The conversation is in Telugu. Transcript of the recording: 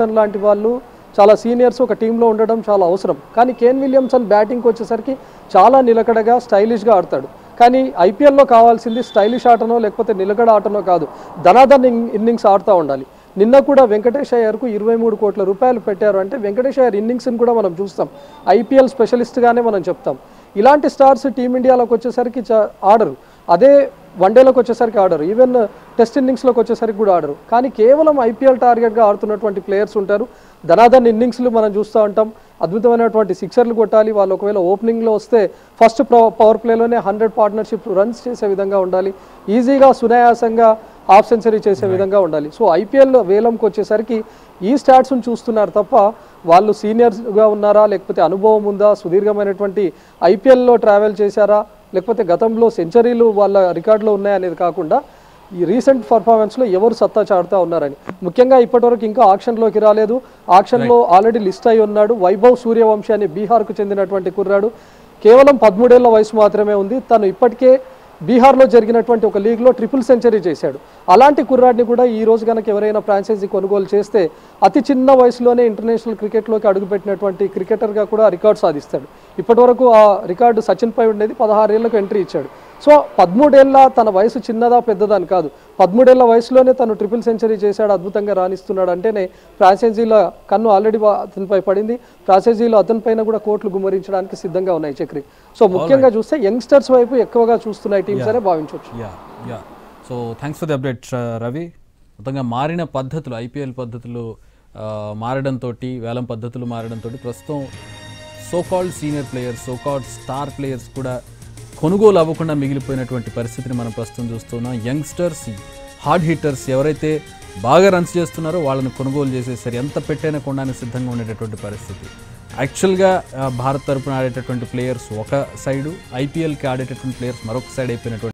సెక్స్టన్ లాంటి వాళ్ళు చాలా సీనియర్స్ ఒక టీంలో ఉండడం చాలా అవసరం. కానీ కేన్ విలియమ్సన్ బ్యాటింగ్కి వచ్చేసరికి చాలా నిలకడగా స్టైలిష్గా ఆడతాడు. కానీ ఐపీఎల్లో కావాల్సింది స్టైలిష్ ఆటనో లేకపోతే నిలకడ ఆటనో కాదు, ధనాధన్ ఇన్నింగ్స్ ఆడుతూ ఉండాలి. నిన్న కూడా వెంకటేష్ అయ్యర్కు 23 కోట్ల రూపాయలు పెట్టారు అంటే వెంకటేష్ అయ్యర్ ఇన్నింగ్స్ని కూడా మనం చూస్తాం, ఐపీఎల్ స్పెషలిస్ట్గానే మనం చెప్తాం. ఇలాంటి స్టార్స్ టీమిండియాలోకి వచ్చేసరికి ఆడరు, అదే వన్డేలోకి వచ్చేసరికి ఆడరు, ఈవెన్ టెస్ట్ ఇన్నింగ్స్లోకి వచ్చేసరికి కూడా ఆడరు. కానీ కేవలం ఐపీఎల్ టార్గెట్గా ఆడుతున్నటువంటి ప్లేయర్స్ ఉంటారు. ధనాధన్ ఇన్నింగ్స్లు మనం చూస్తూ ఉంటాం, అద్భుతమైనటువంటి సిక్సర్లు కొట్టాలి. వాళ్ళు ఒకవేళ ఓపెనింగ్లో వస్తే ఫస్ట్ పవర్ ప్లేలోనే 100 పార్ట్నర్షిప్ రన్స్ చేసే విధంగా ఉండాలి, ఈజీగా సునాయాసంగా హాఫ్ సెంచరీ చేసే విధంగా ఉండాలి. సో ఐపీఎల్ వేలంకి వచ్చేసరికి ఈ స్టాట్స్ను చూస్తున్నారు తప్ప వాళ్ళు సీనియర్స్గా ఉన్నారా, లేకపోతే అనుభవం ఉందా, సుదీర్ఘమైనటువంటి ఐపీఎల్లో ట్రావెల్ చేశారా, లేకపోతే గతంలో సెంచరీలు వాళ్ళ రికార్డులో ఉన్నాయనేది కాకుండా ఈ రీసెంట్ పర్ఫార్మెన్స్లో ఎవరు సత్తా చాడుతూ ఉన్నారని. ముఖ్యంగా ఇప్పటివరకు ఇంకా ఆక్షన్లోకి రాలేదు, ఆక్షన్లో ఆల్రెడీ లిస్ట్ అయి ఉన్నాడు వైభవ్ సూర్యవంశీ అని బీహార్కు చెందినటువంటి కుర్రాడు. కేవలం 13 ఏళ్ల వయసు మాత్రమే ఉంది. తను ఇప్పటికే బీహార్లో జరిగినటువంటి ఒక లీగ్లో ట్రిపుల్ సెంచరీ చేశాడు. అలాంటి కుర్రాడిని కూడా ఈ రోజు కనుక ఎవరైనా ఫ్రాంచైజీ కొనుగోలు చేస్తే అతి చిన్న వయసులోనే ఇంటర్నేషనల్ క్రికెట్లోకి అడుగుపెట్టినటువంటి క్రికెటర్గా కూడా రికార్డు సాధిస్తాడు. ఇప్పటివరకు ఆ రికార్డు సచిన్పై ఉండేది, 16 ఏళ్లకు ఎంట్రీ ఇచ్చాడు. సో 13 ఏళ్ళ తన వయసు చిన్నదా పెద్దదా అని కాదు, 13 ఏళ్ల వయసులోనే తను ట్రిపుల్ సెంచరీ చేశాడు, అద్భుతంగా రాణిస్తున్నాడు అంటేనే ఫ్రాంచైజీల కన్ను ఆల్రెడీ అతనిపై పడింది. ఫ్రాంచైజీలు అతనిపైన కూడా కోట్లు గుమ్మరించడానికి సిద్ధంగా ఉన్నాయి చక్రి. సో ముఖ్యంగా చూస్తే యంగ్స్టర్స్ వైపు ఎక్కువగా చూస్తున్నాయి టీమ్స్ అనే భావించవచ్చు. So thanks for the update Ravi. మొత్తంగా మారిన పద్ధతులు, ఐపీఎల్ పద్ధతులు మారడంతో, వేలం పద్ధతులు మారడంతో ప్రస్తుతం so called senior players, so called star players కూడా కొనుగోలు అవ్వకుండా మిగిలిపోయినటువంటి పరిస్థితిని మనం ప్రస్తుతం చూస్తున్నాం. యంగ్స్టర్స్, హార్డ్ హిట్టర్స్ ఎవరైతే బాగా రన్స్ చేస్తున్నారో వాళ్ళని కొనుగోలు చేసేసరి ఎంత పెట్టైనా కొనడానికి సిద్ధంగా ఉండేటటువంటి పరిస్థితి. యాక్చువల్గా భారత్ తరపున ఆడేటటువంటి ప్లేయర్స్ ఒక సైడు, ఐపీఎల్కి ఆడేటటువంటి ప్లేయర్స్ మరొక సైడ్ అయిపోయినటువంటి